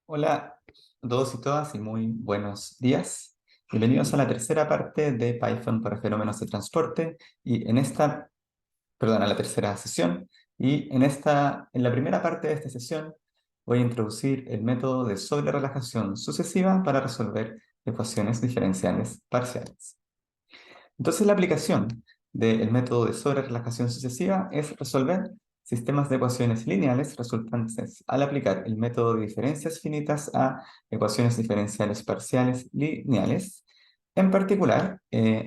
Hola a todos y todas y muy buenos días. Bienvenidos a la tercera parte de Python para fenómenos de transporte y a la tercera sesión. En la primera parte de esta sesión voy a introducir el método de sobrerelajación sucesiva para resolver ecuaciones diferenciales parciales. Entonces, la aplicación del método de sobrerelajación sucesiva es resolver sistemas de ecuaciones lineales resultantes al aplicar el método de diferencias finitas a ecuaciones diferenciales parciales lineales, en particular,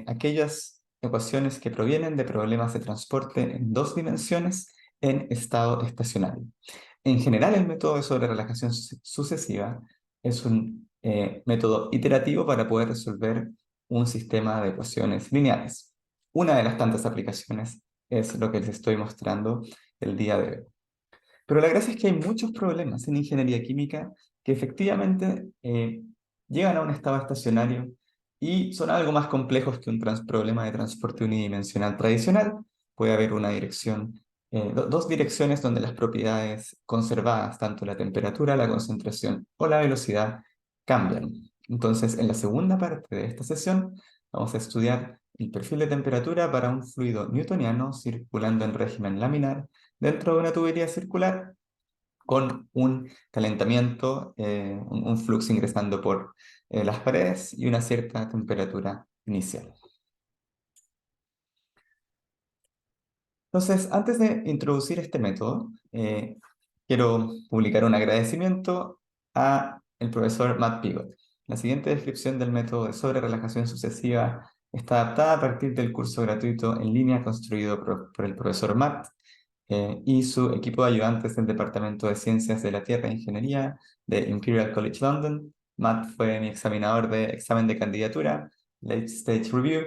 aquellas ecuaciones que provienen de problemas de transporte en dos dimensiones en estado estacionario. En general, el método de sobrerelajación sucesiva es un método iterativo para poder resolver un sistema de ecuaciones lineales. Una de las tantas aplicaciones es lo que les estoy mostrando el día de hoy. Pero la gracia es que hay muchos problemas en ingeniería química que efectivamente llegan a un estado estacionario y son algo más complejos que un problema de transporte unidimensional tradicional. Puede haber una dirección, dos direcciones donde las propiedades conservadas, tanto la temperatura, la concentración o la velocidad, cambian. Entonces, en la segunda parte de esta sesión, vamos a estudiar el perfil de temperatura para un fluido newtoniano circulando en régimen laminar dentro de una tubería circular con un calentamiento, un flux ingresando por las paredes y una cierta temperatura inicial. Entonces, antes de introducir este método, quiero publicar un agradecimiento a el profesor Matt Pigot. La siguiente descripción del método de sobrerelajación sucesiva está adaptada a partir del curso gratuito en línea construido por el profesor Matt y su equipo de ayudantes del Departamento de Ciencias de la Tierra e Ingeniería de Imperial College London. Matt fue mi examinador de examen de candidatura, Late Stage Review,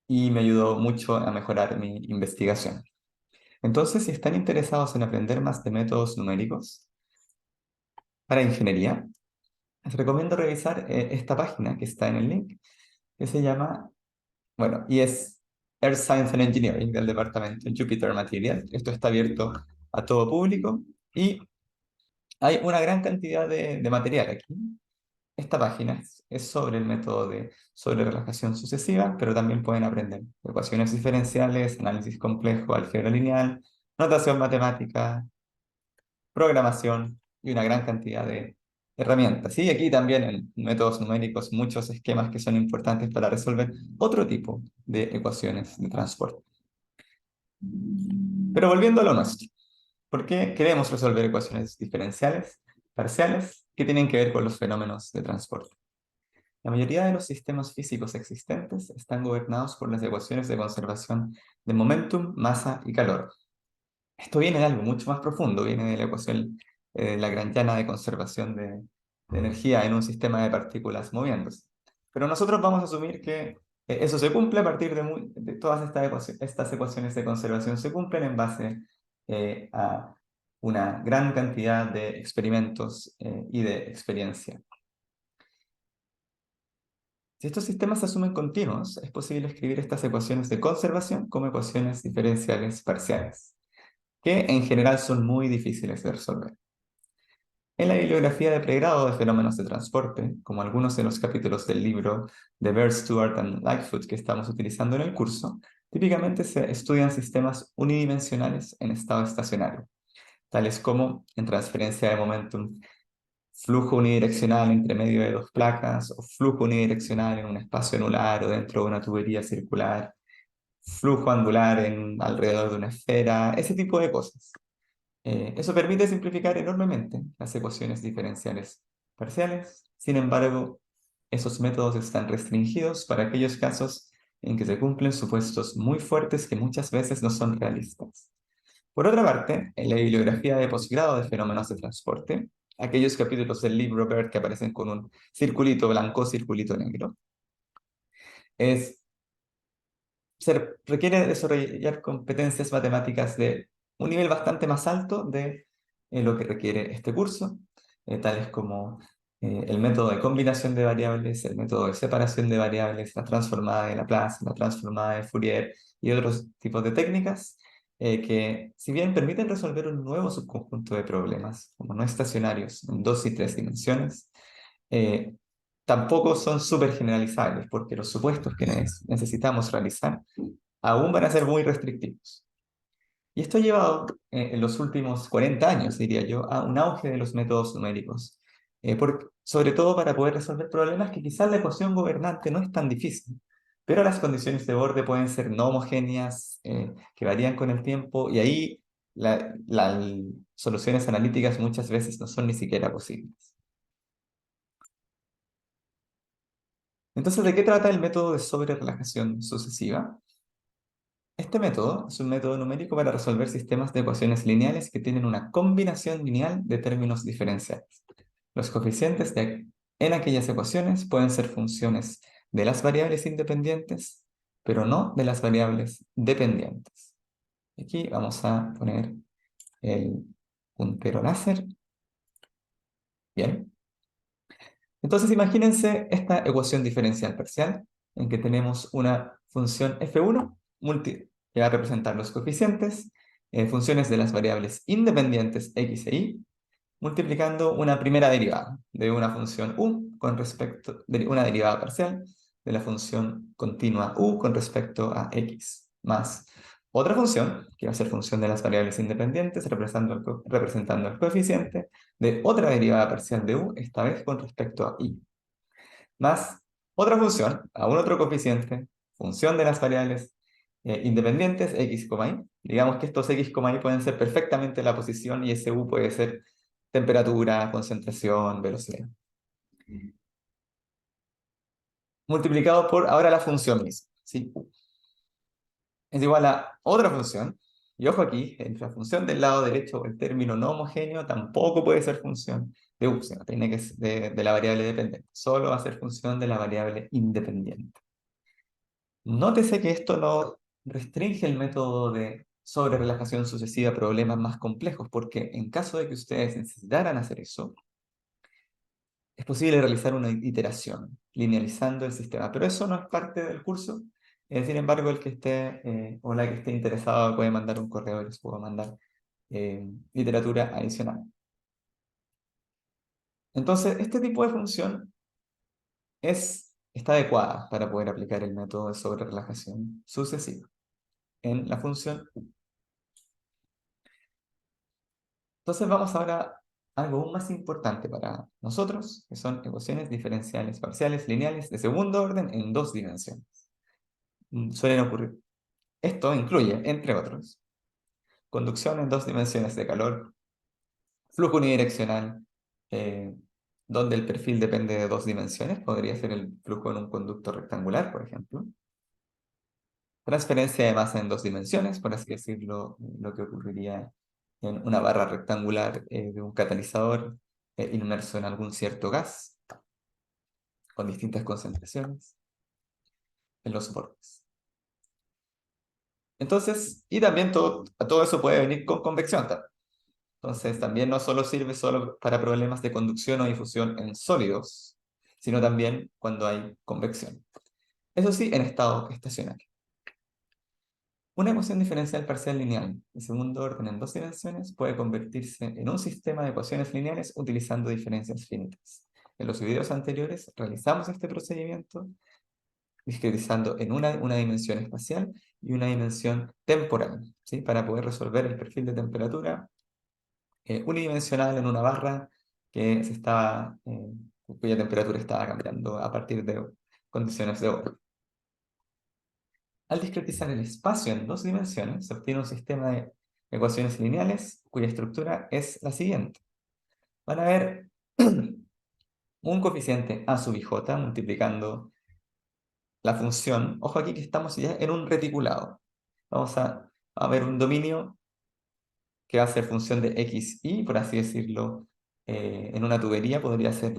y me ayudó mucho a mejorar mi investigación. Entonces, si están interesados en aprender más de métodos numéricos para ingeniería, les recomiendo revisar esta página que está en el link, que se llama, y es Earth Science and Engineering del departamento Jupyter Material. Esto está abierto a todo público y hay una gran cantidad de material aquí. Esta página es sobre el método de sobrerelajación sucesiva, pero también pueden aprender ecuaciones diferenciales, análisis complejo, álgebra lineal, notación matemática, programación y una gran cantidad de herramientas. Y aquí también en métodos numéricos muchos esquemas que son importantes para resolver otro tipo de ecuaciones de transporte. Pero volviendo a lo nuestro, ¿por qué queremos resolver ecuaciones diferenciales parciales que tienen que ver con los fenómenos de transporte? La mayoría de los sistemas físicos existentes están gobernados por las ecuaciones de conservación de momentum, masa y calor. Esto viene de algo mucho más profundo, viene de la ecuación lagrangiana de conservación de energía en un sistema de partículas moviéndose. Pero nosotros vamos a asumir que eso se cumple a partir de todas estas ecuaciones de conservación se cumplen en base a una gran cantidad de experimentos y de experiencia. Si estos sistemas se asumen continuos, es posible escribir estas ecuaciones de conservación como ecuaciones diferenciales parciales, que en general son muy difíciles de resolver. En la bibliografía de pregrado de fenómenos de transporte, como algunos de los capítulos del libro de Bear Stewart and Lightfoot que estamos utilizando en el curso, típicamente se estudian sistemas unidimensionales en estado estacionario, tales como en transferencia de momentum, flujo unidireccional entre medio de dos placas, o flujo unidireccional en un espacio anular o dentro de una tubería circular, flujo angular alrededor de una esfera, ese tipo de cosas. Eso permite simplificar enormemente las ecuaciones diferenciales parciales. Sin embargo, esos métodos están restringidos para aquellos casos en que se cumplen supuestos muy fuertes que muchas veces no son realistas. Por otra parte, en la bibliografía de posgrado de fenómenos de transporte, aquellos capítulos del libro BERT que aparecen con un circulito blanco, circulito negro, es se requiere desarrollar competencias matemáticas de un nivel bastante más alto de lo que requiere este curso, tales como el método de combinación de variables, el método de separación de variables, la transformada de Laplace, la transformada de Fourier y otros tipos de técnicas. que si bien permiten resolver un nuevo subconjunto de problemas, como no estacionarios en 2 y 3 dimensiones, eh, tampoco son súper generalizables, porque los supuestos que necesitamos realizar aún van a ser muy restrictivos. Y esto ha llevado en los últimos 40 años, diría yo, a un auge de los métodos numéricos, sobre todo para poder resolver problemas que quizás la ecuación gobernante no es tan difícil, pero las condiciones de borde pueden ser no homogéneas, que varían con el tiempo, y ahí las soluciones analíticas muchas veces no son ni siquiera posibles. Entonces, ¿de qué trata el método de sobrerelajación sucesiva? Este método es un método numérico para resolver sistemas de ecuaciones lineales que tienen una combinación lineal de términos diferenciales. Los coeficientes en aquellas ecuaciones pueden ser funciones de las variables independientes, pero no de las variables dependientes. Aquí vamos a poner el puntero láser. Bien. Entonces imagínense esta ecuación diferencial parcial en que tenemos una función f1 que va a representar los coeficientes, funciones de las variables independientes x e y, multiplicando una primera derivada de una función u con respecto de una derivada parcial de la función continua u con respecto a x, más otra función, que va a ser función de las variables independientes, representando el coeficiente de otra derivada parcial de u, esta vez con respecto a y, más otra función, aún otro coeficiente, función de las variables independientes, x, y. Digamos que estos x, y pueden ser perfectamente la posición y ese u puede ser temperatura, concentración, velocidad. Multiplicado por ahora la función misma, ¿sí? Es igual a otra función. Y ojo aquí, en la función del lado derecho, el término no homogéneo tampoco puede ser función de u, sino tiene que ser de la variable dependiente. Solo va a ser función de la variable independiente. Nótese que esto no restringe el método de sobrerelajación sucesiva a problemas más complejos, porque en caso de que ustedes necesitaran hacer eso, es posible realizar una iteración, linealizando el sistema, pero eso no es parte del curso. Sin embargo, el que esté o la que esté interesado puede mandar un correo y les puedo mandar literatura adicional. Entonces, este tipo de función está adecuada para poder aplicar el método de sobrerelajación sucesiva en la función U. Entonces vamos ahora a algo aún más importante para nosotros, que son ecuaciones diferenciales parciales lineales de segundo orden en 2 dimensiones. Suelen ocurrir. Esto incluye, entre otros, conducción en 2 dimensiones de calor, flujo unidireccional, eh, donde el perfil depende de 2 dimensiones, podría ser el flujo en un conducto rectangular, por ejemplo. Transferencia de masa en 2 dimensiones, por así decirlo, lo que ocurriría en una barra rectangular de un catalizador inmerso en algún cierto gas, con distintas concentraciones en los bordes. Entonces, y también todo eso puede venir con convección también. Entonces, también no solo sirve solo para problemas de conducción o difusión en sólidos, sino también cuando hay convección. Eso sí, en estado estacionario. Una ecuación diferencial parcial lineal de segundo orden en 2 dimensiones puede convertirse en un sistema de ecuaciones lineales utilizando diferencias finitas. En los videos anteriores realizamos este procedimiento discretizando en una dimensión espacial y una dimensión temporal, ¿sí? Para poder resolver el perfil de temperatura unidimensional en una barra cuya temperatura estaba cambiando a partir de condiciones de orden. Al discretizar el espacio en 2 dimensiones, se obtiene un sistema de ecuaciones lineales cuya estructura es la siguiente. Van a ver un coeficiente a sub j multiplicando la función. Ojo aquí que estamos ya en un reticulado. Vamos a ver un dominio que va a ser función de x, y, por así decirlo, en una tubería podría ser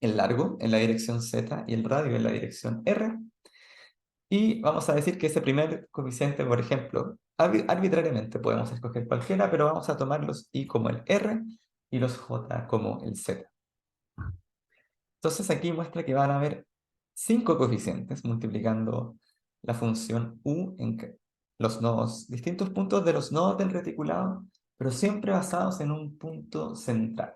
el largo en la dirección z y el radio en la dirección r. Y vamos a decir que ese primer coeficiente, por ejemplo, arbitrariamente podemos escoger cualquiera, pero vamos a tomar los i como el r y los j como el z. Entonces aquí muestra que van a haber 5 coeficientes multiplicando la función u los nodos, distintos puntos de los nodos del reticulado, pero siempre basados en un punto central.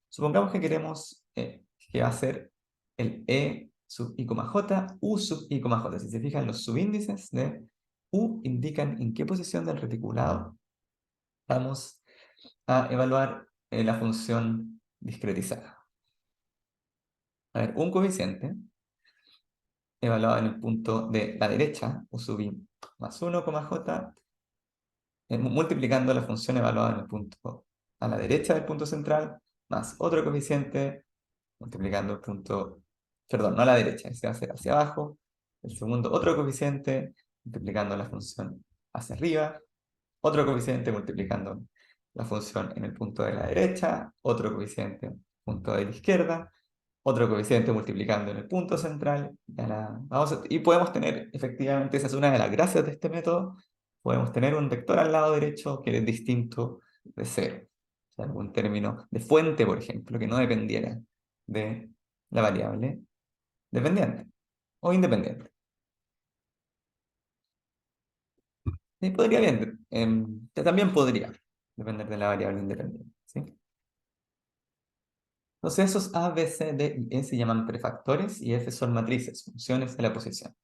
Supongamos que queremos que va a ser el E sub i, j, U sub i, j. Si se fijan, los subíndices de U indican en qué posición del reticulado vamos a evaluar la función discretizada. A ver, un coeficiente evaluado en el punto de la derecha, U sub i más 1, j, multiplicando la función evaluada en el punto a la derecha del punto central, más otro coeficiente, multiplicando el punto, perdón, no a la derecha, ese va a ser hacia abajo, el segundo otro coeficiente, multiplicando la función hacia arriba, otro coeficiente multiplicando la función en el punto de la derecha, otro coeficiente en el punto de la izquierda, otro coeficiente multiplicando en el punto central, y podemos tener, efectivamente, esa es una de las gracias de este método, podemos tener un vector al lado derecho que es distinto de cero. O sea, algún término de fuente, por ejemplo, que no dependiera de la variable dependiente o independiente. Y podría bien, también podría depender de la variable independiente, ¿sí? Entonces esos A, B, C, D y E se llaman prefactores y F son matrices, funciones de la posición.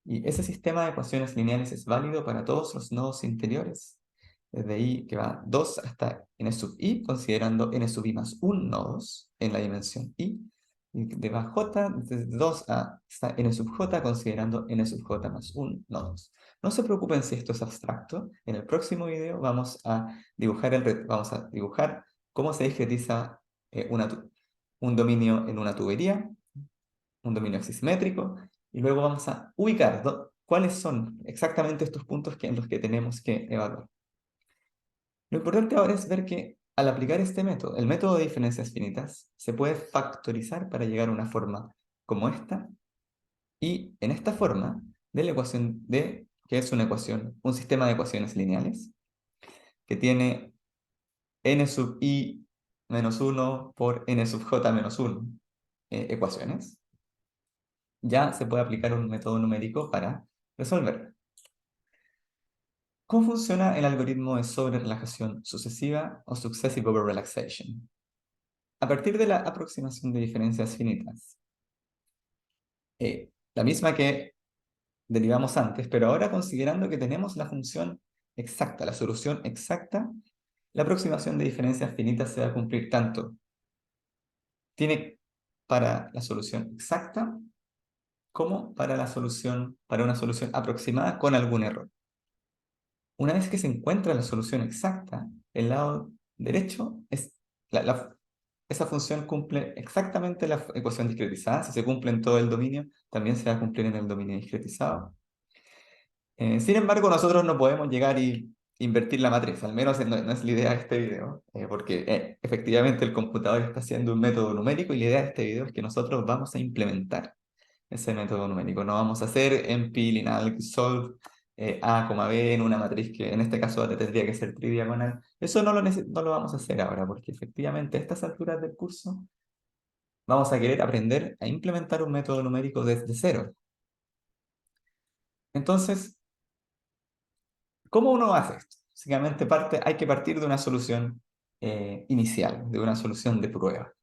Y ese sistema de ecuaciones lineales es válido para todos los nodos interiores, desde i que va 2 hasta n sub i, considerando n sub i más 1 nodos en la dimensión i, y de j, desde 2 hasta n sub j, considerando n sub j más 1 nodos. No se preocupen si esto es abstracto, en el próximo video vamos a dibujar cómo se discretiza un dominio en una tubería, un dominio axisimétrico, y luego vamos a ubicar cuáles son exactamente estos puntos en los que tenemos que evaluar. Lo importante ahora es ver que al aplicar este método, el método de diferencias finitas, se puede factorizar para llegar a una forma como esta, y en esta forma de la ecuación D, que es una ecuación, un sistema de ecuaciones lineales, que tiene n sub i menos 1 por n sub j menos 1 ecuaciones, ya se puede aplicar un método numérico para resolverlo. ¿Cómo funciona el algoritmo de sobre-relajación sucesiva o successive over-relaxation? A partir de la aproximación de diferencias finitas, la misma que derivamos antes, pero ahora considerando que tenemos la función exacta, la solución exacta, la aproximación de diferencias finitas se va a cumplir tanto. Tiene para la solución exacta como para una solución aproximada con algún error. Una vez que se encuentra la solución exacta, el lado derecho esa función cumple exactamente la ecuación discretizada. Si se cumple en todo el dominio, también se va a cumplir en el dominio discretizado. Sin embargo, nosotros no podemos llegar y invertir la matriz, al menos no es la idea de este video, porque efectivamente el computador está haciendo un método numérico y la idea de este video es que nosotros vamos a implementar ese método numérico. No vamos a hacer NP lineal solve A, B en una matriz que en este caso tendría que ser tridiagonal. Eso no lo vamos a hacer ahora, porque efectivamente a estas alturas del curso vamos a querer aprender a implementar un método numérico desde cero. Entonces, ¿cómo uno hace esto? Básicamente hay que partir de una solución inicial, de una solución de prueba.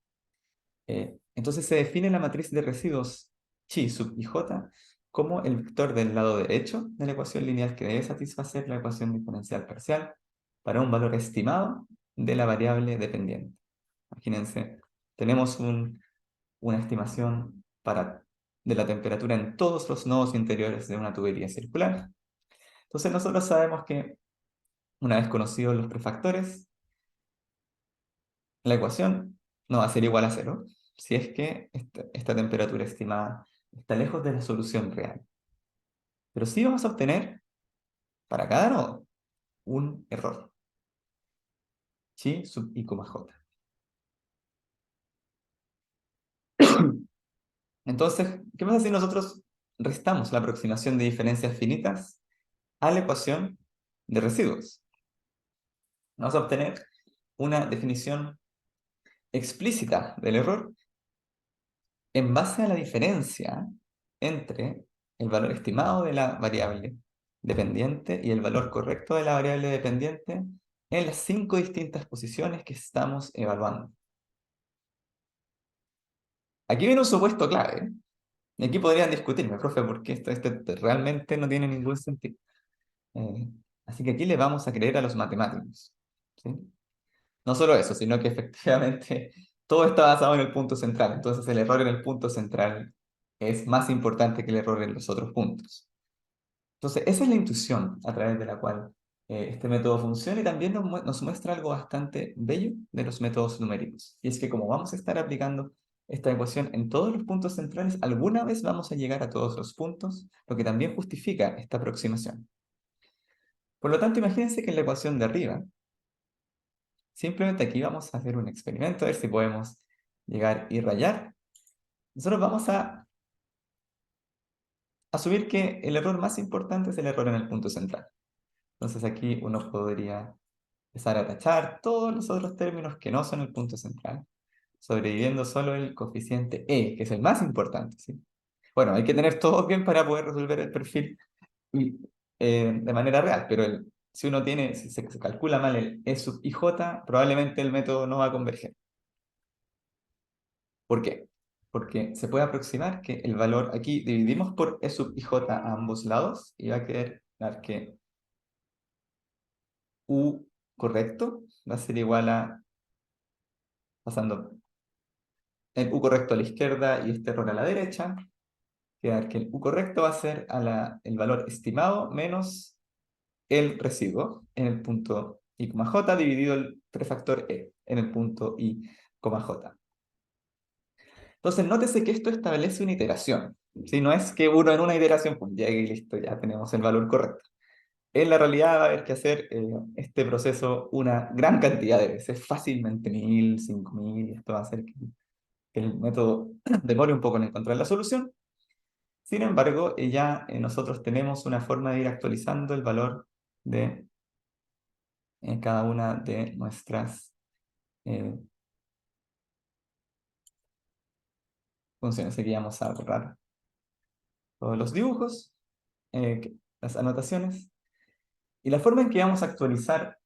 Entonces se define la matriz de residuos chi sub i j como el vector del lado derecho de la ecuación lineal que debe satisfacer la ecuación diferencial parcial para un valor estimado de la variable dependiente. Imagínense, tenemos una estimación de la temperatura en todos los nodos interiores de una tubería circular. Entonces nosotros sabemos que una vez conocidos los prefactores, la ecuación no va a ser igual a cero si es que esta temperatura estimada está lejos de la solución real. Pero sí vamos a obtener para cada nodo un error. Chi sub i, j. Entonces, ¿qué pasa si nosotros restamos la aproximación de diferencias finitas a la ecuación de residuos? Vamos a obtener una definición explícita del error en base a la diferencia entre el valor estimado de la variable dependiente y el valor correcto de la variable dependiente en las 5 distintas posiciones que estamos evaluando. Aquí viene un supuesto clave, ¿eh? Y aquí podrían discutirme, profe, porque esto realmente no tiene ningún sentido. Eh, Así que aquí le vamos a creer a los matemáticos, ¿sí? No solo eso, sino que efectivamente todo está basado en el punto central. Entonces el error en el punto central es más importante que el error en los otros puntos. Entonces esa es la intuición a través de la cual este método funciona y también nos muestra algo bastante bello de los métodos numéricos. Y es que como vamos a estar aplicando esta ecuación en todos los puntos centrales, alguna vez vamos a llegar a todos los puntos, lo que también justifica esta aproximación. Por lo tanto, imagínense que en la ecuación de arriba, simplemente aquí vamos a hacer un experimento, a ver si podemos llegar y rayar. Nosotros vamos a asumir que el error más importante es el error en el punto central. Entonces aquí uno podría empezar a tachar todos los otros términos que no son el punto central, sobreviviendo solo el coeficiente e, que es el más importante, ¿sí? Bueno, hay que tener todo bien para poder resolver el perfil y, de manera real, pero si uno tiene, si se calcula mal el e sub ij, probablemente el método no va a converger. ¿Por qué? Porque se puede aproximar que el valor, aquí dividimos por e sub ij a ambos lados y va a quedar que u correcto va a ser igual a, pasando el u correcto a la izquierda y este error a la derecha, quedar que el u correcto va a ser el valor estimado menos el residuo en el punto i, j dividido el prefactor e en el punto i, j. Entonces, nótese que esto establece una iteración. Si no es que uno en una iteración, pues llegue y listo, ya tenemos el valor correcto. En la realidad va a haber que hacer este proceso una gran cantidad de veces, fácilmente 1000, 5000, y esto va a hacer que el método demore un poco en encontrar la solución. Sin embargo, ya nosotros tenemos una forma de ir actualizando el valor de cada una de nuestras eh, funciones. Aquí vamos a borrar todos los dibujos, las anotaciones, y la forma en que vamos a actualizar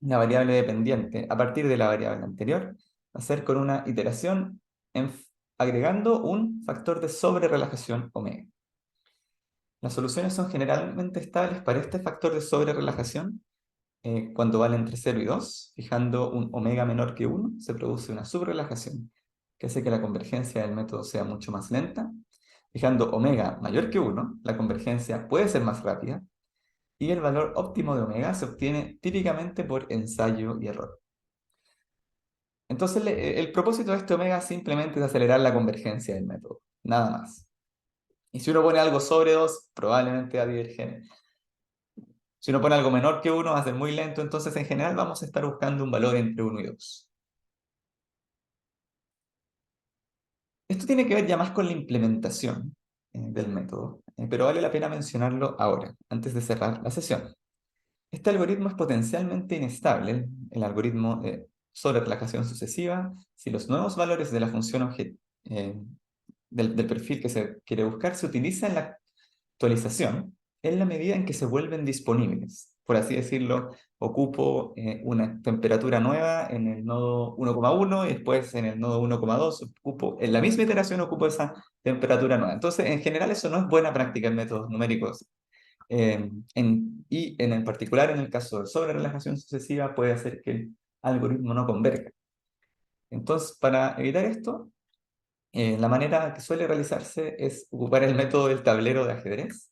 la variable dependiente a partir de la variable anterior va a ser con una iteración agregando un factor de sobrerelajación omega. Las soluciones son generalmente estables para este factor de sobrerelajación cuando vale entre 0 y 2, fijando un omega menor que 1, se produce una subrelajación que hace que la convergencia del método sea mucho más lenta. Fijando omega mayor que 1, la convergencia puede ser más rápida y el valor óptimo de omega se obtiene típicamente por ensayo y error. Entonces, el propósito de este omega simplemente es acelerar la convergencia del método, nada más. Y si uno pone algo sobre 2, probablemente va a diverger. Si uno pone algo menor que 1, va a ser muy lento, entonces en general vamos a estar buscando un valor entre 1 y 2. Esto tiene que ver ya más con la implementación del método, pero vale la pena mencionarlo ahora, antes de cerrar la sesión. Este algoritmo es potencialmente inestable, el algoritmo de sobrerelajación sucesiva, si los nuevos valores de la función del perfil que se quiere buscar se utilizan en la actualización en la medida en que se vuelven disponibles. Por así decirlo, ocupo una temperatura nueva en el nodo 1,1 y después en el nodo 1,2 ocupo, en la misma iteración ocupo esa temperatura nueva. Entonces, en general eso no es buena práctica en métodos numéricos. Y en el particular, en el caso de sobrerelajación sucesiva, puede hacer que el algoritmo no converja. Entonces, para evitar esto, la manera que suele realizarse es ocupar el método del tablero de ajedrez,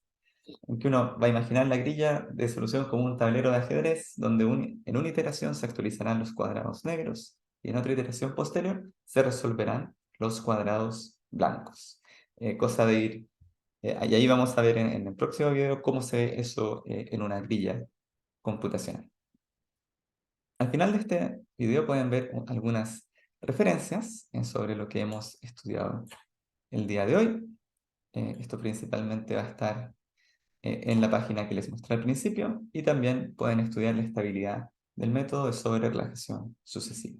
en que uno va a imaginar la grilla de solución como un tablero de ajedrez, donde en una iteración se actualizarán los cuadrados negros y en otra iteración posterior se resolverán los cuadrados blancos. Cosa de ir, y ahí vamos a ver en el próximo video cómo se ve eso en una grilla computacional. Al final de este video pueden ver algunas referencias sobre lo que hemos estudiado el día de hoy. Esto principalmente va a estar en la página que les mostré al principio y también pueden estudiar la estabilidad del método de sobrerelajación sucesiva.